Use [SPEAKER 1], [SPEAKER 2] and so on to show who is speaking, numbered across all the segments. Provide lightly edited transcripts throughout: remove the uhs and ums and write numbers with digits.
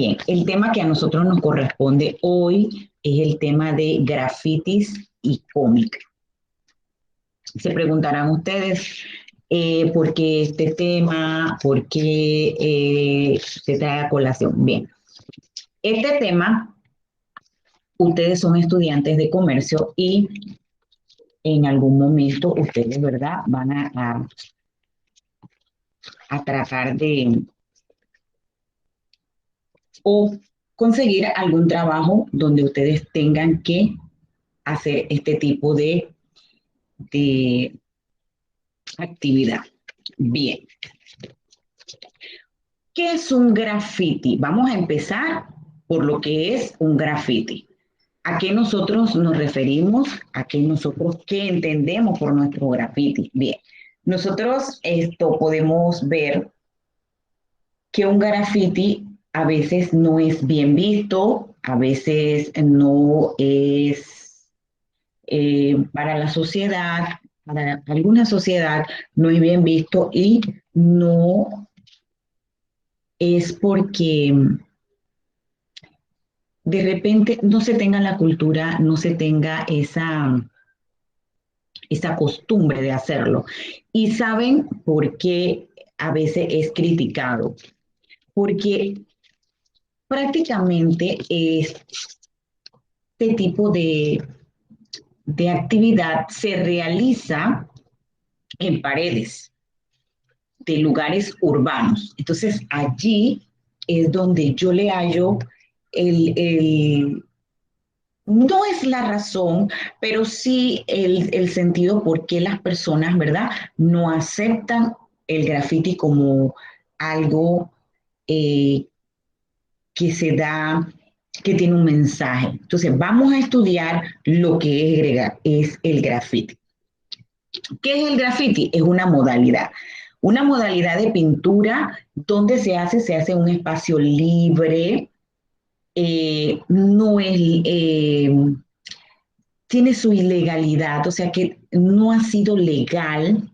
[SPEAKER 1] Bien, el tema que a nosotros nos corresponde hoy es el tema de grafitis y cómic. Se preguntarán ustedes por qué este tema, por qué se trae a colación. Bien, este tema, ustedes son estudiantes de comercio y en algún momento ustedes, ¿verdad?, van a tratar de o conseguir algún trabajo donde ustedes tengan que hacer este tipo de actividad. Bien. ¿Qué es un graffiti? Vamos a empezar por lo que es un graffiti. ¿A qué nosotros nos referimos? ¿A qué nosotros qué entendemos por nuestro graffiti? Bien, nosotros esto podemos ver que un graffiti a veces no es bien visto, a veces no es para la sociedad, para alguna sociedad no es bien visto y no es porque de repente no se tenga la cultura, no se tenga esa costumbre de hacerlo. ¿Y saben por qué a veces es criticado? Porque prácticamente este tipo de actividad se realiza en paredes de lugares urbanos. Entonces allí es donde yo le hallo el no es la razón, pero sí el sentido por qué las personas, ¿verdad?, no aceptan el graffiti como algo eh, que se da, que tiene un mensaje. Entonces, vamos a estudiar lo que es el graffiti. ¿Qué es el graffiti? Es una modalidad de pintura donde se hace en un espacio libre, no es, tiene su ilegalidad, o sea que no ha sido legal,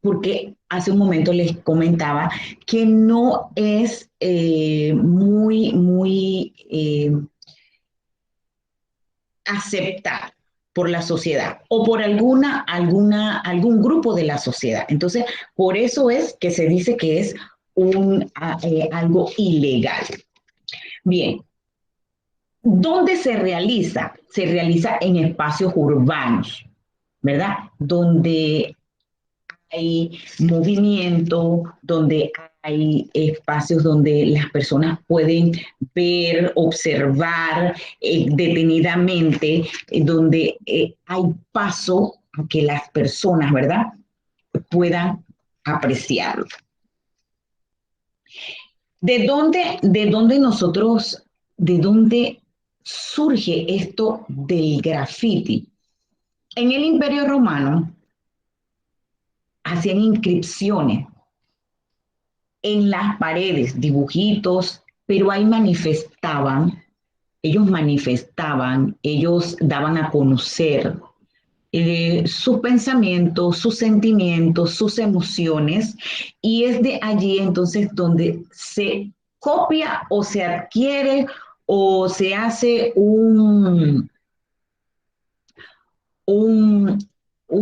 [SPEAKER 1] porque hace un momento les comentaba que no es muy aceptado por la sociedad o por algún grupo de la sociedad. Entonces, por eso es que se dice que es algo ilegal. Bien, ¿dónde se realiza? Se realiza en espacios urbanos, ¿verdad? Donde hay movimiento, donde hay espacios donde las personas pueden ver, observar detenidamente, donde hay paso a que las personas, ¿verdad?, puedan apreciarlo. De dónde surge esto del graffiti? En el Imperio Romano hacían inscripciones en las paredes, dibujitos, pero ahí ellos daban a conocer sus pensamientos, sus sentimientos, sus emociones, y es de allí entonces donde se copia o se adquiere o se hace un, un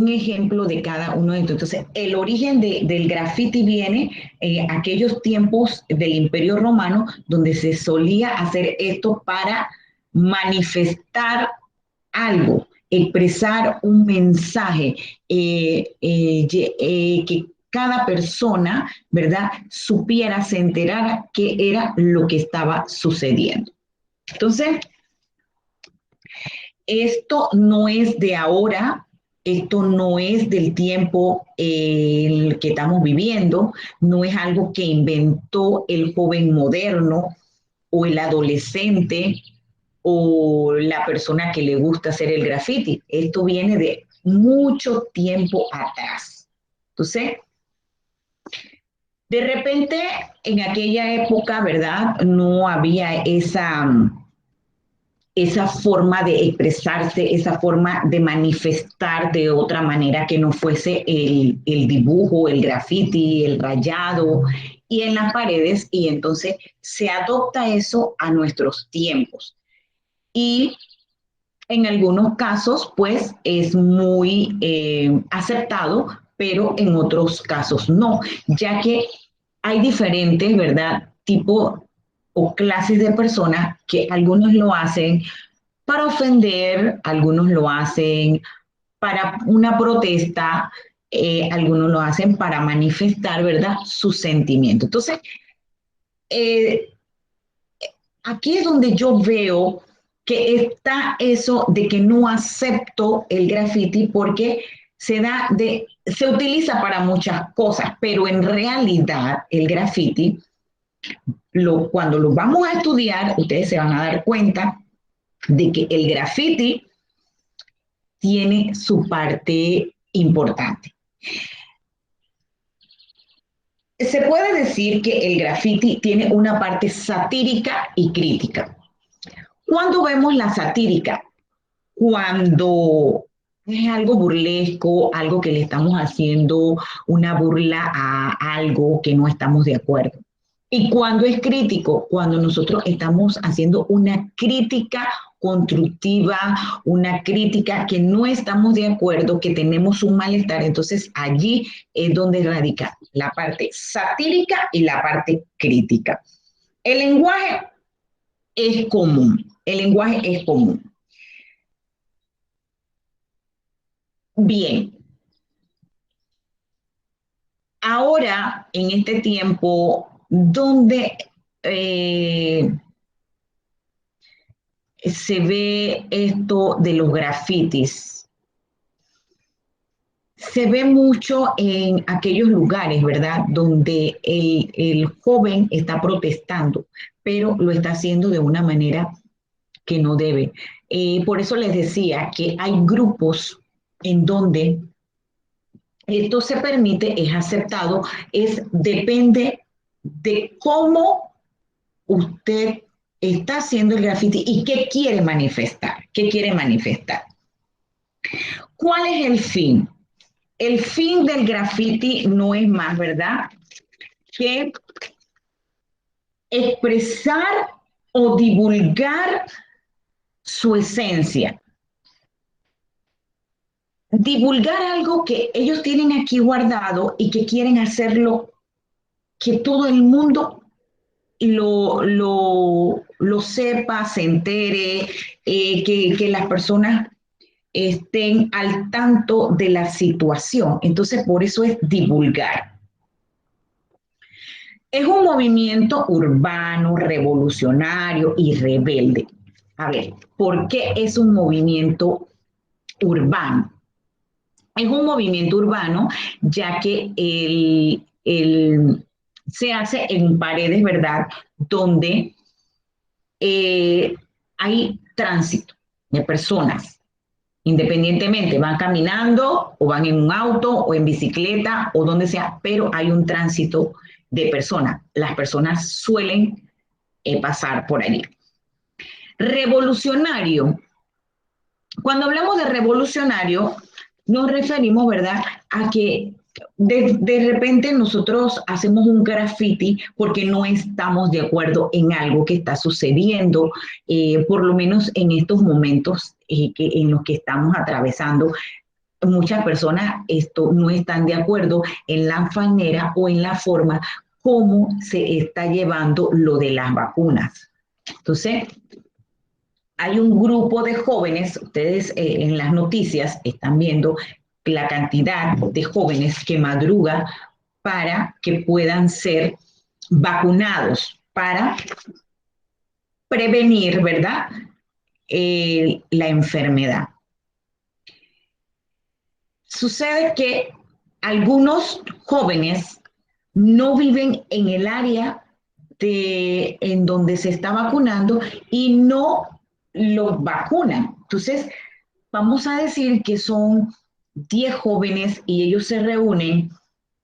[SPEAKER 1] ejemplo de cada uno de estos. Entonces, el origen del graffiti viene en aquellos tiempos del Imperio Romano, donde se solía hacer esto para manifestar algo, expresar un mensaje, que cada persona, ¿verdad?, supiera, se enterara qué era lo que estaba sucediendo. Entonces, esto no es de ahora, esto no es del tiempo el que estamos viviendo, no es algo que inventó el joven moderno o el adolescente o la persona que le gusta hacer el graffiti. Esto viene de mucho tiempo atrás. Entonces, de repente, en aquella época, ¿verdad?, no había esa forma de expresarse, esa forma de manifestar de otra manera que no fuese el dibujo, el graffiti, el rayado, y en las paredes, y entonces se adopta eso a nuestros tiempos. Y en algunos casos, pues, es muy aceptado, pero en otros casos no, ya que hay diferentes, ¿verdad?, tipo o clases de personas que algunos lo hacen para ofender, algunos lo hacen para una protesta, algunos lo hacen para manifestar, ¿verdad?, su sentimiento. Entonces, eh, aquí es donde yo veo que está eso de que no acepto el graffiti porque se utiliza para muchas cosas, pero en realidad el graffiti, cuando lo vamos a estudiar, ustedes se van a dar cuenta de que el graffiti tiene su parte importante. Se puede decir que el graffiti tiene una parte satírica y crítica. ¿Cuándo vemos la satírica? Cuando es algo burlesco, algo que le estamos haciendo una burla a algo que no estamos de acuerdo. Y cuando es crítico, cuando nosotros estamos haciendo una crítica constructiva, una crítica que no estamos de acuerdo, que tenemos un malestar, entonces allí es donde radica la parte satírica y la parte crítica. El lenguaje es común, el lenguaje es común. Bien, ahora en este tiempo donde se ve esto de los grafitis, se ve mucho en aquellos lugares, ¿verdad?, donde el joven está protestando, pero lo está haciendo de una manera que no debe. Por eso les decía que hay grupos en donde esto se permite, es aceptado, depende de cómo usted está haciendo el graffiti y qué quiere manifestar, qué quiere manifestar. ¿Cuál es el fin? El fin del graffiti no es más, ¿verdad?, que expresar o divulgar su esencia. Divulgar algo que ellos tienen aquí guardado y que quieren hacerlo, que todo el mundo lo sepa, se entere, que las personas estén al tanto de la situación. Entonces, por eso es divulgar. Es un movimiento urbano, revolucionario y rebelde. A ver, ¿por qué es un movimiento urbano? Es un movimiento urbano ya que se hace en paredes, ¿verdad?, donde hay tránsito de personas, independientemente, van caminando o van en un auto o en bicicleta o donde sea, pero hay un tránsito de personas. Las personas suelen pasar por allí. Revolucionario. Cuando hablamos de revolucionario, nos referimos, ¿verdad?, a que de repente nosotros hacemos un graffiti porque no estamos de acuerdo en algo que está sucediendo, por lo menos en estos momentos en los que estamos atravesando. Muchas personas no están de acuerdo en la manera o en la forma como se está llevando lo de las vacunas. Entonces, hay un grupo de jóvenes, ustedes en las noticias están viendo la cantidad de jóvenes que madruga para que puedan ser vacunados, para prevenir, ¿verdad?, la enfermedad. Sucede que algunos jóvenes no viven en el área en donde se está vacunando y no los vacunan. Entonces, vamos a decir que son 10 jóvenes y ellos se reúnen,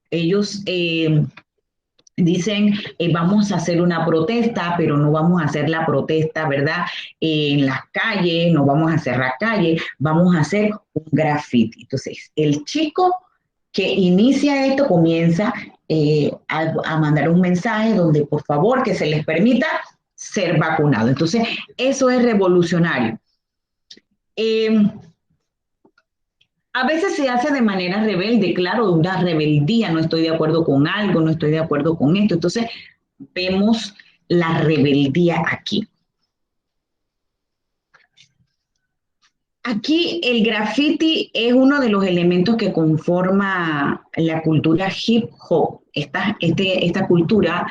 [SPEAKER 1] ellos dicen, vamos a hacer una protesta, pero no vamos a hacer la protesta, ¿verdad?, en las calles, no vamos a hacer la calle, vamos a hacer un graffiti. Entonces, el chico que inicia esto comienza a mandar un mensaje donde por favor que se les permita ser vacunados. Entonces, eso es revolucionario. A veces se hace de manera rebelde, claro, una rebeldía, no estoy de acuerdo con algo, no estoy de acuerdo con esto. Entonces, vemos la rebeldía aquí. Aquí el graffiti es uno de los elementos que conforma la cultura hip hop. Esta cultura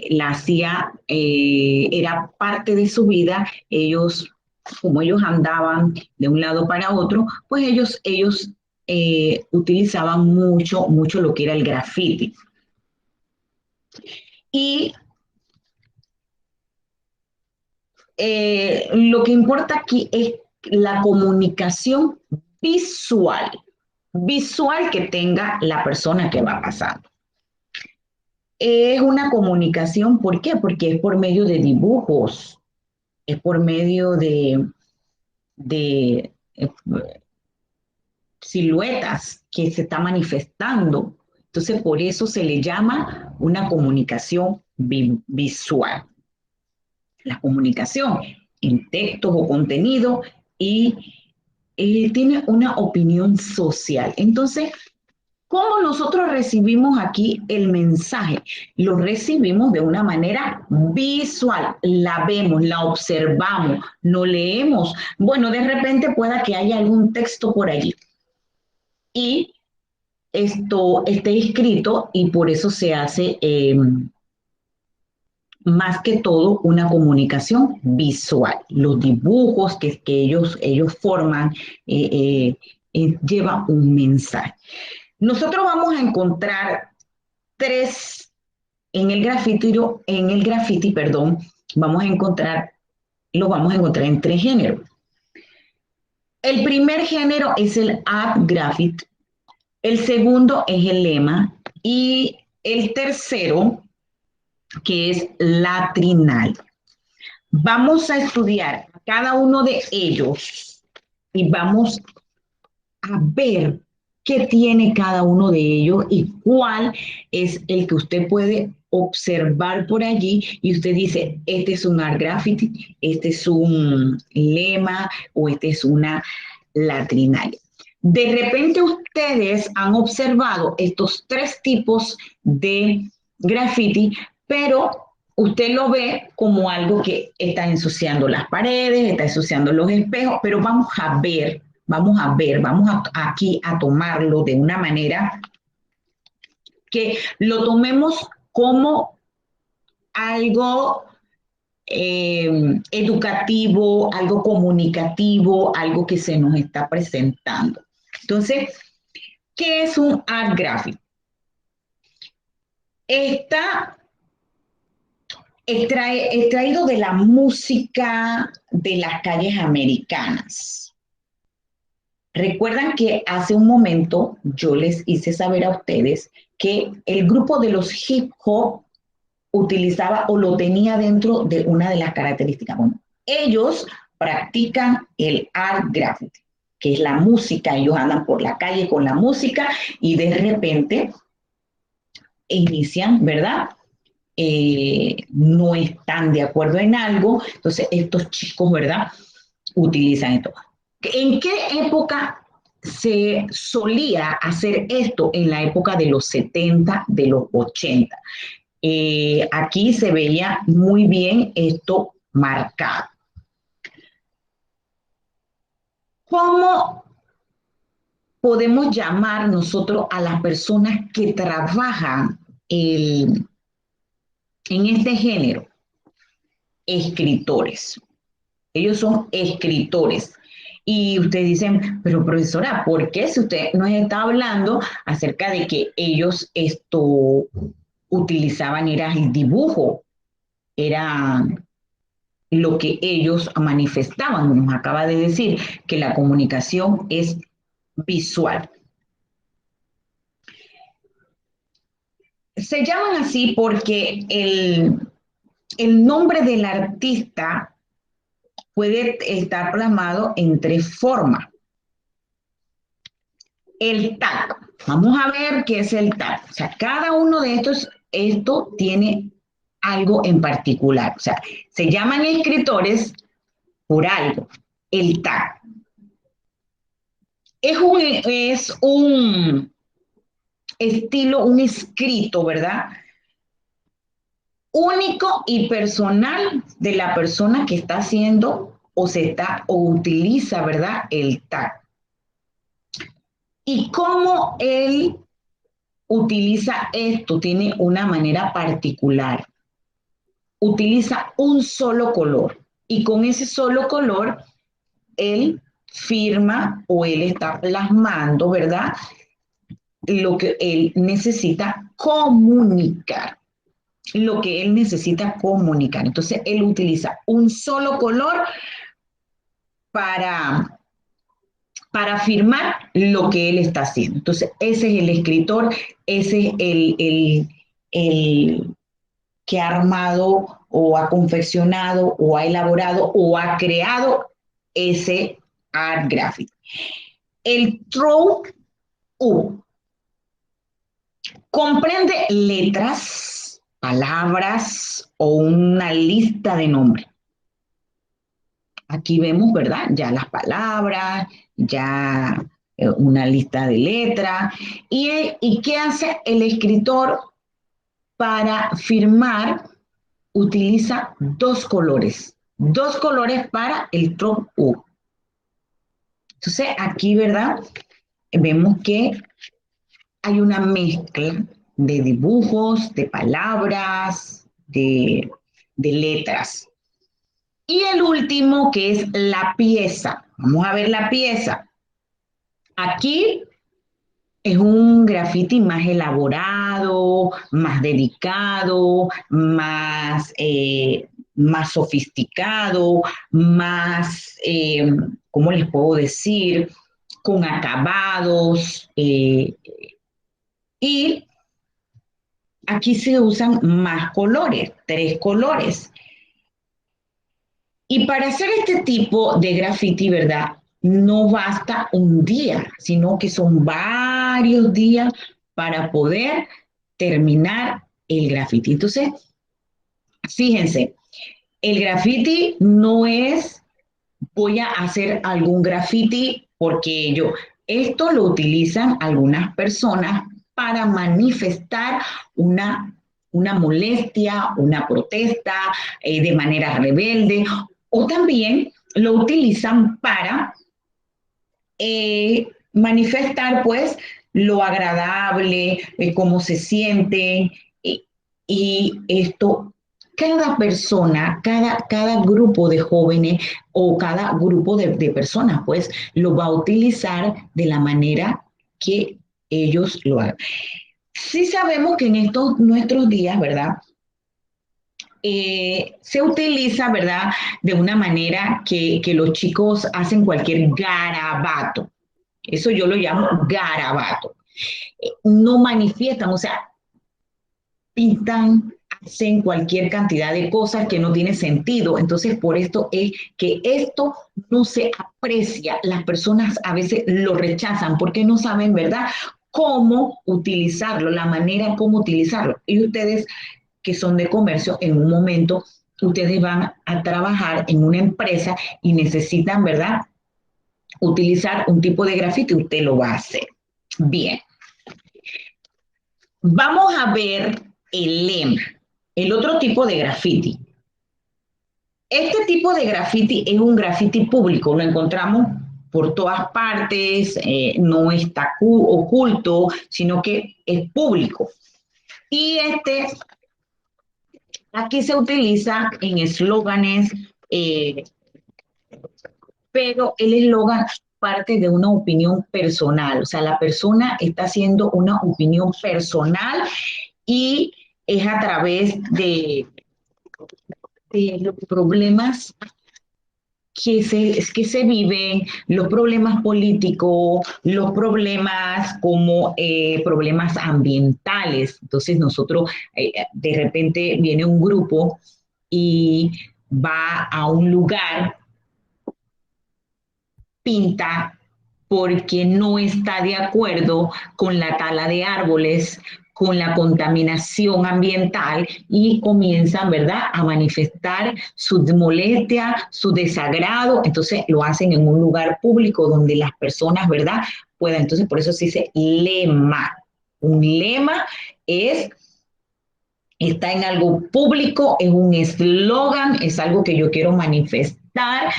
[SPEAKER 1] la hacía, era parte de su vida. Ellos, como ellos andaban de un lado para otro, pues ellos utilizaban mucho lo que era el graffiti. Y lo que importa aquí es la comunicación visual que tenga la persona que va pasando. Es una comunicación, ¿por qué? Porque es por medio de dibujos, es por medio de siluetas que se está manifestando. Entonces, por eso se le llama una comunicación visual. La comunicación en textos o contenido y tiene una opinión social. Entonces, ¿cómo nosotros recibimos aquí el mensaje? Lo recibimos de una manera visual, la vemos, la observamos, no leemos. Bueno, de repente pueda que haya algún texto por allí y esto esté escrito y por eso se hace más que todo una comunicación visual. Los dibujos que ellos forman lleva un mensaje. Nosotros vamos a encontrar tres, perdón, lo vamos a encontrar en tres géneros. El primer género es el art graffiti, el segundo es el lema y el tercero, que es latrinal. Vamos a estudiar cada uno de ellos y vamos a ver qué tiene cada uno de ellos y cuál es el que usted puede observar por allí y usted dice, este es un art graffiti, este es un lema o este es una latrinaria. De repente ustedes han observado estos tres tipos de graffiti, pero usted lo ve como algo que está ensuciando las paredes, está ensuciando los espejos, pero vamos aquí a tomarlo de una manera que lo tomemos como algo educativo, algo comunicativo, algo que se nos está presentando. Entonces, ¿qué es un art graphic? Está extraído de la música de las calles americanas. Recuerdan que hace un momento yo les hice saber a ustedes que el grupo de los hip hop utilizaba o lo tenía dentro de una de las características. Bueno, ellos practican el art graffiti, que es la música. Ellos andan por la calle con la música y de repente inician, ¿verdad? No están de acuerdo en algo, entonces estos chicos, ¿verdad? Utilizan esto. ¿En qué época se solía hacer esto? En la época de los 70, de los 80. Aquí se veía muy bien esto marcado. ¿Cómo podemos llamar nosotros a las personas que trabajan en este género? Escritores. Ellos son escritores. Y ustedes dicen, pero profesora, ¿por qué si usted nos está hablando acerca de que ellos utilizaban, era el dibujo, era lo que ellos manifestaban? Nos acaba de decir que la comunicación es visual. Se llaman así porque el nombre del artista puede estar plasmado en tres formas. El tag, Vamos a ver qué es el tag. O sea, cada uno de esto tiene algo en particular. O sea, se llaman escritores por algo. El tag es un estilo, un escrito, ¿verdad? Único y personal de la persona que está haciendo o utiliza, ¿verdad? El tag. Y cómo él utiliza esto, tiene una manera particular. Utiliza un solo color y con ese solo color él firma o él está plasmando, ¿verdad? Lo que él necesita comunicar. Lo que él necesita comunicar. Entonces, él utiliza un solo color para, para firmar lo que él está haciendo. Entonces, ese es el escritor, ese es el que ha armado o ha confeccionado o ha elaborado o ha creado ese art graphic. El throw U comprende letras, palabras o una lista de nombres. Aquí vemos, ¿verdad? Ya las palabras, ya una lista de letras. ¿Y qué hace el escritor para firmar? Utiliza dos colores para el trop U. Entonces, aquí, ¿verdad? Vemos que hay una mezcla de dibujos, de palabras, de letras. Y el último, que es la pieza. Vamos a ver la pieza. Aquí es un graffiti más elaborado, más dedicado, más sofisticado, más, ¿cómo les puedo decir? Con acabados. Y aquí se usan más colores, 3 colores. Y para hacer este tipo de graffiti, ¿verdad? No basta un día, sino que son varios días para poder terminar el graffiti. Entonces, fíjense, el graffiti no es voy a hacer algún graffiti porque esto lo utilizan algunas personas para manifestar una molestia, una protesta de manera rebelde, o también lo utilizan para manifestar pues lo agradable, cómo se sienten, y esto, cada persona, cada grupo de jóvenes o cada grupo de personas pues lo va a utilizar de la manera que ellos lo hagan. Sí sabemos que en estos nuestros días, ¿verdad? Se utiliza, ¿verdad? De una manera que los chicos hacen cualquier garabato. Eso yo lo llamo garabato. No manifiestan, o sea, pintan, hacen cualquier cantidad de cosas que no tiene sentido. Entonces, por esto es que esto no se aprecia. Las personas a veces lo rechazan porque no saben, ¿verdad?, cómo utilizarlo, la manera cómo utilizarlo. Y ustedes que son de comercio, en un momento ustedes van a trabajar en una empresa y necesitan, ¿verdad?, utilizar un tipo de grafiti, usted lo va a hacer. Bien. Vamos a ver el lema, el otro tipo de graffiti. Este tipo de graffiti es un graffiti público, lo encontramos por todas partes, no está oculto, sino que es público. Y aquí se utiliza en eslóganes, pero el eslogan parte de una opinión personal, o sea, la persona está haciendo una opinión personal y es a través de los problemas que se viven, los problemas políticos, los problemas como problemas ambientales. Entonces nosotros, de repente viene un grupo y va a un lugar, pinta, porque no está de acuerdo con la tala de árboles, con la contaminación ambiental y comienzan, ¿verdad?, a manifestar su molestia, su desagrado. Entonces lo hacen en un lugar público donde las personas, ¿verdad?, puedan. Entonces por eso se dice lema. Un lema es está en algo público, es un eslogan, es algo que yo quiero manifestar,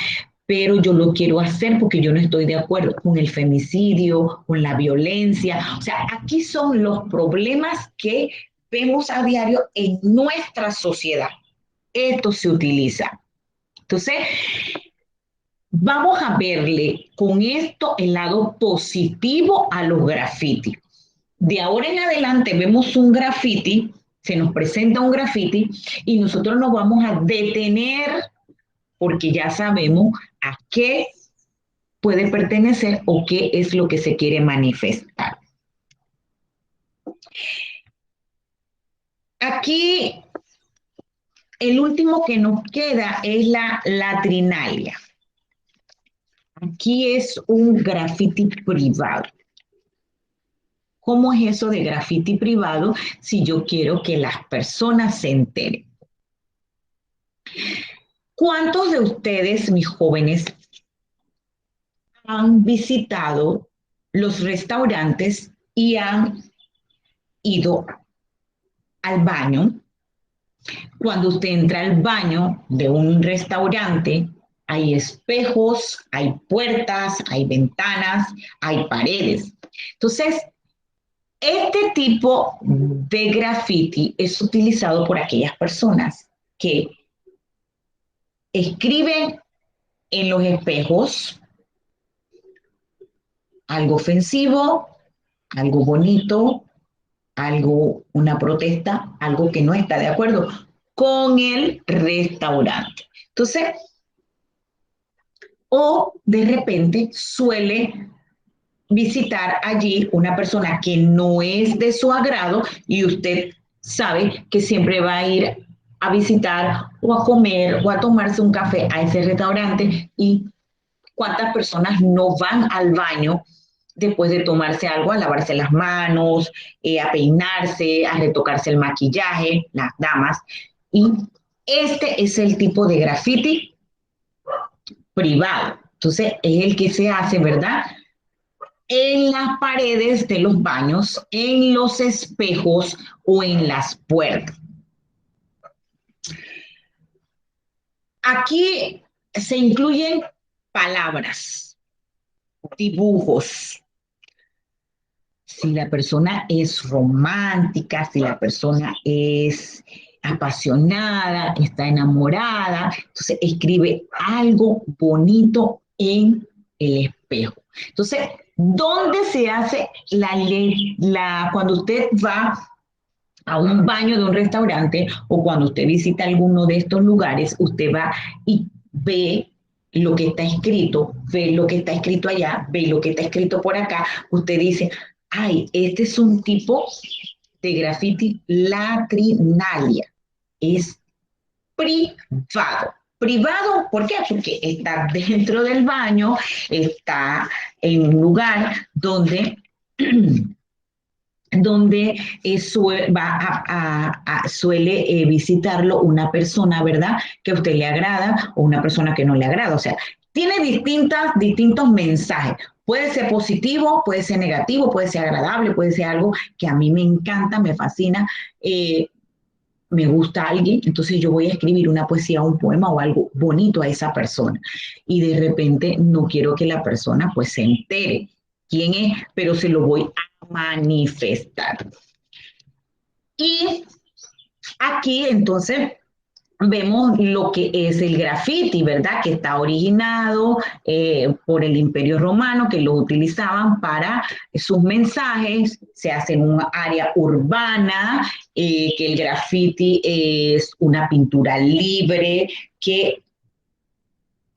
[SPEAKER 1] pero yo lo quiero hacer porque yo no estoy de acuerdo con el femicidio, con la violencia. O sea, aquí son los problemas que vemos a diario en nuestra sociedad. Esto se utiliza. Entonces, vamos a verle con esto el lado positivo a los grafitis. De ahora en adelante vemos un graffiti, se nos presenta un graffiti y nosotros nos vamos a detener porque ya sabemos a qué puede pertenecer o qué es lo que se quiere manifestar. Aquí el último que nos queda es la latrinalia. Aquí es un graffiti privado. ¿Cómo es eso de graffiti privado si yo quiero que las personas se enteren? ¿Cuántos de ustedes, mis jóvenes, han visitado los restaurantes y han ido al baño? Cuando usted entra al baño de un restaurante, hay espejos, hay puertas, hay ventanas, hay paredes. Entonces, este tipo de graffiti es utilizado por aquellas personas que escriben en los espejos algo ofensivo, algo bonito, algo, una protesta, algo que no está de acuerdo con el restaurante. Entonces, o de repente suele visitar allí una persona que no es de su agrado y usted sabe que siempre va a ir a visitar o a comer o a tomarse un café a ese restaurante y cuántas personas no van al baño después de tomarse algo, a lavarse las manos, a peinarse, a retocarse el maquillaje, las damas. Y este es el tipo de graffiti privado. Entonces, es el que se hace, ¿verdad? En las paredes de los baños, en los espejos o en las puertas. Aquí se incluyen palabras, dibujos. Si la persona es romántica, si la persona es apasionada, está enamorada, entonces escribe algo bonito en el espejo. Entonces, ¿dónde se hace cuando usted va a un baño de un restaurante o cuando usted visita alguno de estos lugares, usted va y ve lo que está escrito, ve lo que está escrito allá, ve lo que está escrito por acá, usted dice, ay, este es un tipo de graffiti latrinalia, es privado. Privado, ¿por qué? Porque está dentro del baño, está en un lugar donde donde suele visitarlo una persona, ¿verdad? Que a usted le agrada o una persona que no le agrada. O sea, tiene distintos mensajes. Puede ser positivo, puede ser negativo, puede ser agradable, puede ser algo que a mí me encanta, me fascina. Me gusta a alguien, entonces yo voy a escribir una poesía, un poema o algo bonito a esa persona. Y de repente no quiero que la persona pues se entere quién es, pero se lo voy a manifestar. Y aquí entonces vemos lo que es el graffiti, ¿verdad? Que está originado por el Imperio Romano, que lo utilizaban para sus mensajes, se hace en un área urbana, que el graffiti es una pintura libre, que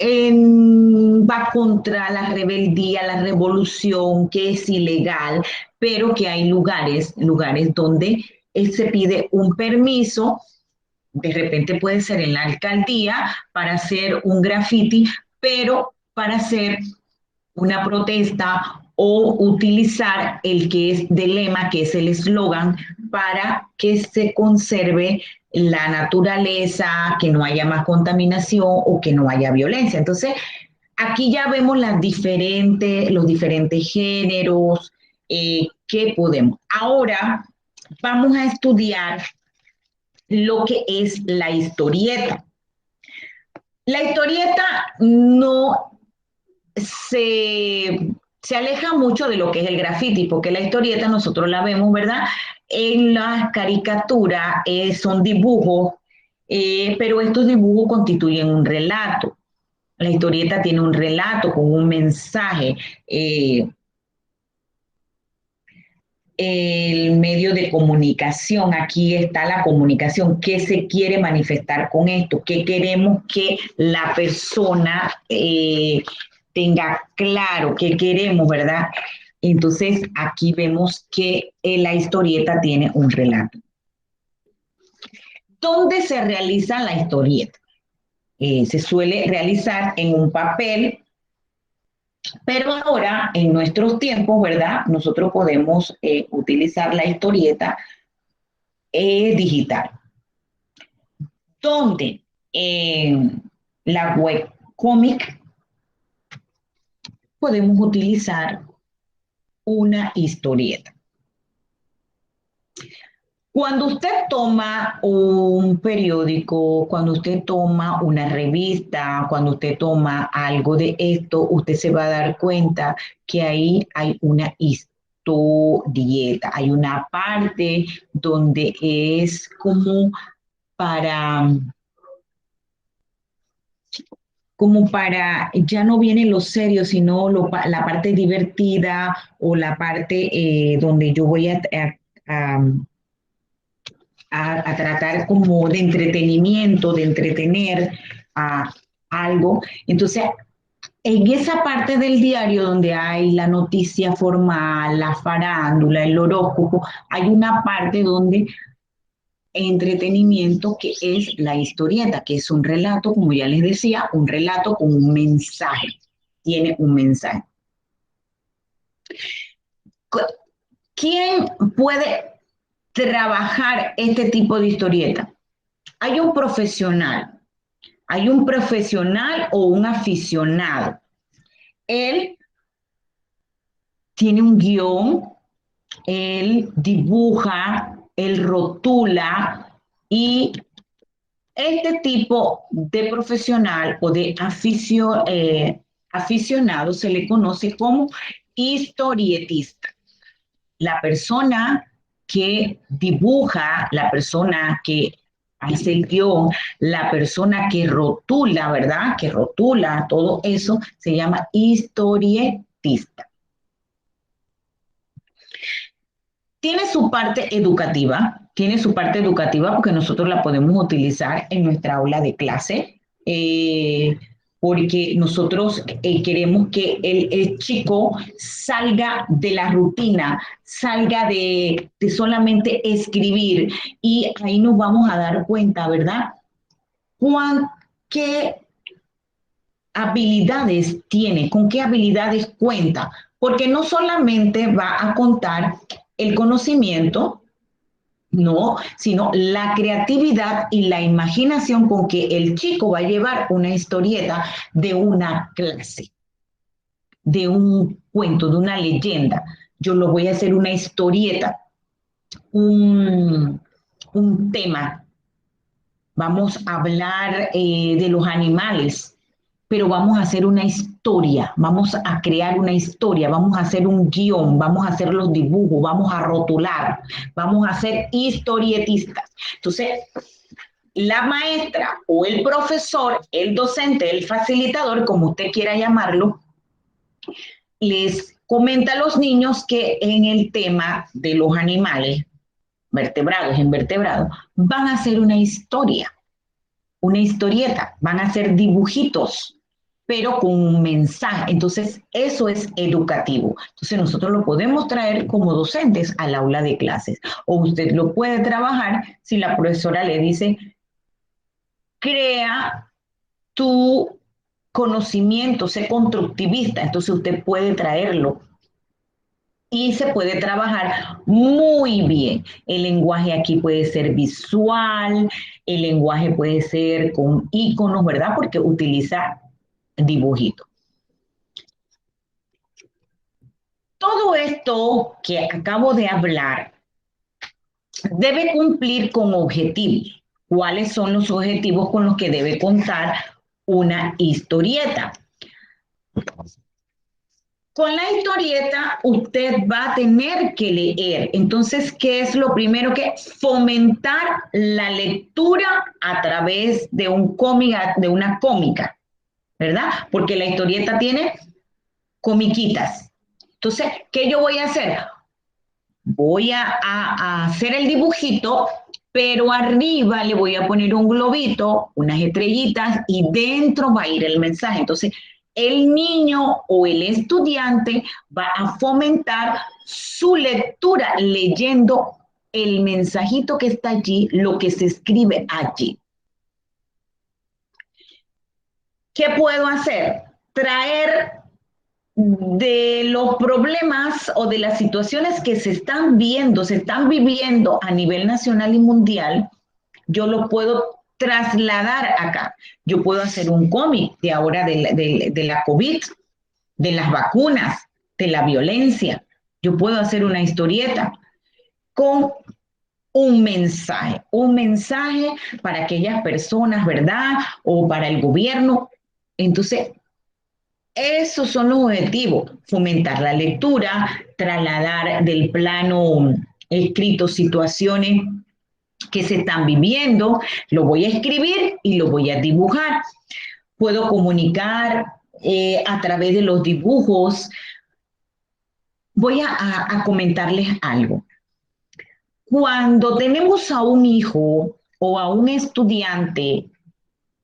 [SPEAKER 1] va contra la rebeldía, la revolución, que es ilegal, pero que hay lugares donde se pide un permiso, de repente puede ser en la alcaldía, para hacer un graffiti, pero para hacer una protesta o utilizar el que es del lema, que es el eslogan, para que se conserve la naturaleza, que no haya más contaminación o que no haya violencia. Entonces, aquí ya vemos los diferentes géneros que podemos. Ahora vamos a estudiar lo que es la historieta. La historieta no se aleja mucho de lo que es el graffiti, porque la historieta nosotros la vemos, ¿verdad? En las caricaturas son dibujos, pero estos dibujos constituyen un relato. La historieta tiene un relato con un mensaje. El medio de comunicación, aquí está la comunicación, qué se quiere manifestar con esto, qué queremos que la persona tenga claro, qué queremos, ¿verdad? Entonces aquí vemos que la historieta tiene un relato. ¿Dónde se realiza la historieta? Se suele realizar en un papel, pero ahora, en nuestros tiempos, ¿verdad? Nosotros podemos utilizar la historieta digital, donde la webcomic podemos utilizar una historieta. Cuando usted toma un periódico, cuando usted toma una revista, cuando usted toma algo de esto, usted se va a dar cuenta que ahí hay una historieta, hay una parte donde es para ya no viene lo serio, sino la parte divertida o la parte donde yo voy a, a tratar como de entretenimiento, de entretener a algo. Entonces, en esa parte del diario donde hay la noticia formal, la farándula, el horóscopo, hay una parte donde entretenimiento que es la historieta, que es un relato, como ya les decía, un relato con un mensaje. Tiene un mensaje. ¿Quién puede trabajar este tipo de historieta? Hay un profesional o un aficionado. Él tiene un guión, él dibuja, él rotula y este tipo de profesional o de aficionado se le conoce como historietista. La persona que dibuja, la persona que hace el guión, la persona que rotula, ¿verdad? Que rotula todo eso, se llama historietista. Tiene su parte educativa porque nosotros la podemos utilizar en nuestra aula de clase, porque nosotros queremos que el chico salga de la rutina, salga de solamente escribir y ahí nos vamos a dar cuenta, ¿verdad? ¿Qué habilidades tiene? ¿Con qué habilidades cuenta? Porque no solamente va a contar el conocimiento, no, sino la creatividad y la imaginación con que el chico va a llevar una historieta de una clase, de un cuento, de una leyenda. Yo lo voy a hacer una historieta, un, un tema. Vamos a hablar de los animales, pero vamos a hacer una historia, vamos a crear una historia, vamos a hacer un guión, vamos a hacer los dibujos, vamos a rotular, vamos a ser historietistas. Entonces, la maestra o el profesor, el docente, el facilitador, como usted quiera llamarlo, les comenta a los niños que en el tema de los animales, vertebrados, invertebrados, van a hacer una historieta, van a hacer dibujitos, pero con un mensaje. Entonces, eso es educativo. Entonces, nosotros lo podemos traer como docentes al aula de clases. O usted lo puede trabajar si la profesora le dice, crea tu conocimiento, sé constructivista, entonces usted puede traerlo y se puede trabajar muy bien. El lenguaje aquí puede ser visual, el lenguaje puede ser con iconos, ¿verdad? Porque utiliza dibujitos. Todo esto que acabo de hablar debe cumplir con objetivos. ¿Cuáles son los objetivos con los que debe contar una historieta? Con la historieta usted va a tener que leer. Entonces, ¿qué es lo primero que? Fomentar la lectura a través de un cómic, de una cómica, ¿verdad? Porque la historieta tiene comiquitas. Entonces, ¿qué yo voy a hacer? Voy a hacer el dibujito, pero arriba le voy a poner un globito, unas estrellitas y dentro va a ir el mensaje. Entonces, el niño o el estudiante va a fomentar su lectura leyendo el mensajito que está allí, lo que se escribe allí. ¿Qué puedo hacer? Traer de los problemas o de las situaciones que se están viendo, se están viviendo a nivel nacional y mundial, yo lo puedo trasladar acá. Yo puedo hacer un cómic de ahora de la COVID, de las vacunas, de la violencia. Yo puedo hacer una historieta con un mensaje para aquellas personas, ¿verdad? O para el gobierno. Entonces, esos son los objetivos, fomentar la lectura, trasladar del plano escrito situaciones que se están viviendo, lo voy a escribir y lo voy a dibujar. Puedo comunicar a través de los dibujos. Voy a comentarles algo. Cuando tenemos a un hijo o a un estudiante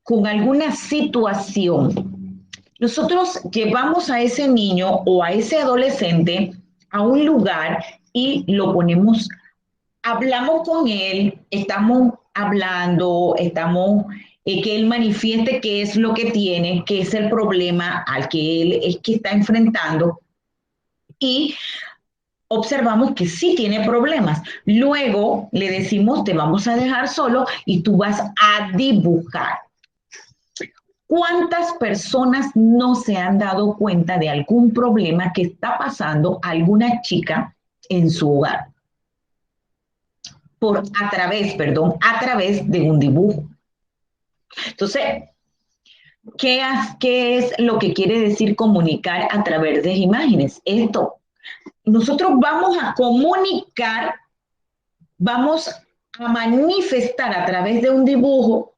[SPEAKER 1] con alguna situación, nosotros llevamos a ese niño o a ese adolescente a un lugar y lo ponemos, hablamos con él, estamos hablando, estamos, que él manifieste qué es lo que tiene, qué es el problema al que él es que está enfrentando y observamos que sí tiene problemas. Luego le decimos, te vamos a dejar solo y tú vas a dibujar. ¿Cuántas personas no se han dado cuenta de algún problema que está pasando alguna chica en su hogar? A través de un dibujo. Entonces, ¿qué es lo que quiere decir comunicar a través de imágenes? Esto, nosotros vamos a comunicar, vamos a manifestar a través de un dibujo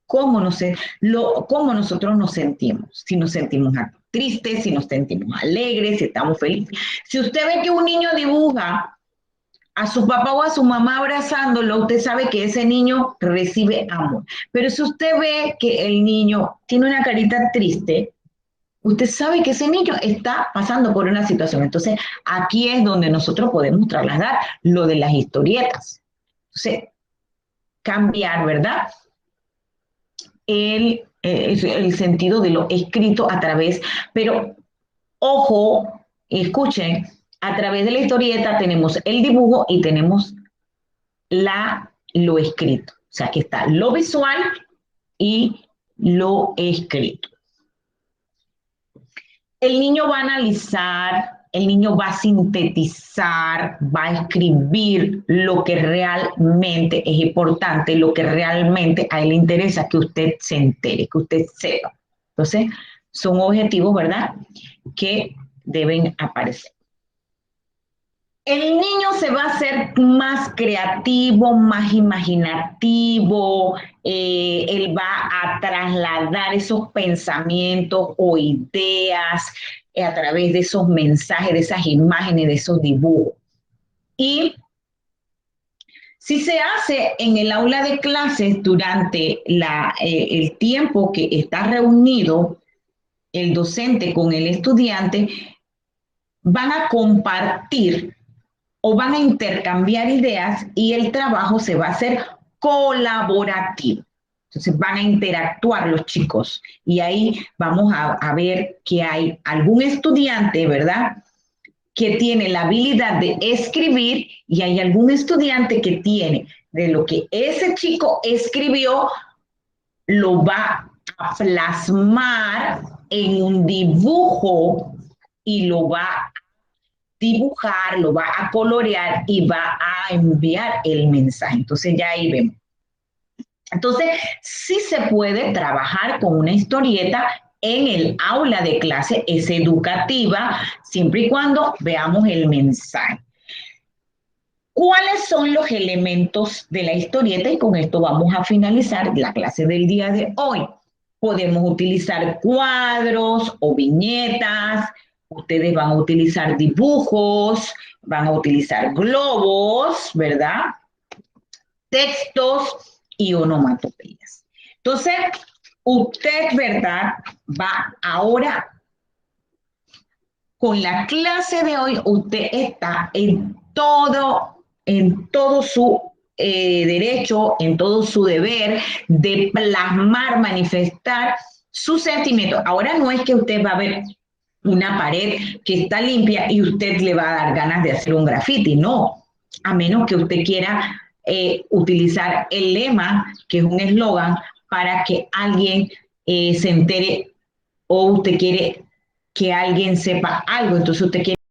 [SPEAKER 1] cómo nosotros nos sentimos. Si nos sentimos tristes, si nos sentimos alegres, si estamos felices. Si usted ve que un niño dibuja a su papá o a su mamá abrazándolo, usted sabe que ese niño recibe amor. Pero si usted ve que el niño tiene una carita triste, usted sabe que ese niño está pasando por una situación. Entonces, aquí es donde nosotros podemos trasladar lo de las historietas. Entonces, cambiar, ¿verdad? El sentido de lo escrito a través, pero ojo, escuchen, a través de la historieta tenemos el dibujo y tenemos lo escrito. O sea, que está lo visual y lo escrito. El niño va a analizar, el niño va a sintetizar, va a escribir lo que realmente es importante, lo que realmente a él le interesa que usted se entere, que usted sepa. Entonces, son objetivos, ¿verdad?, que deben aparecer. El niño se va a hacer más creativo, más imaginativo, él va a trasladar esos pensamientos o ideas a través de esos mensajes, de esas imágenes, de esos dibujos. Y si se hace en el aula de clases durante el tiempo que está reunido el docente con el estudiante, van a compartir o van a intercambiar ideas y el trabajo se va a hacer colaborativo. Entonces van a interactuar los chicos y ahí vamos a ver que hay algún estudiante, ¿verdad?, que tiene la habilidad de escribir y hay algún estudiante que tiene de lo que ese chico escribió, lo va a plasmar en un dibujo y lo va a dibujar, lo va a colorear y va a enviar el mensaje. Entonces ya ahí vemos. Entonces, sí se puede trabajar con una historieta en el aula de clase, es educativa, siempre y cuando veamos el mensaje. ¿Cuáles son los elementos de la historieta? Y con esto vamos a finalizar la clase del día de hoy. Podemos utilizar cuadros o viñetas, ustedes van a utilizar dibujos, van a utilizar globos, ¿verdad?, textos y onomatopeyas. Entonces, usted, ¿verdad?, va ahora con la clase de hoy, usted está en todo su derecho, en todo su deber de plasmar, manifestar sus sentimientos. Ahora no es que usted va a ver una pared que está limpia y usted le va a dar ganas de hacer un graffiti, no, a menos que usted quiera utilizar el lema, que es un eslogan, para que alguien se entere o usted quiere que alguien sepa algo, entonces usted quiere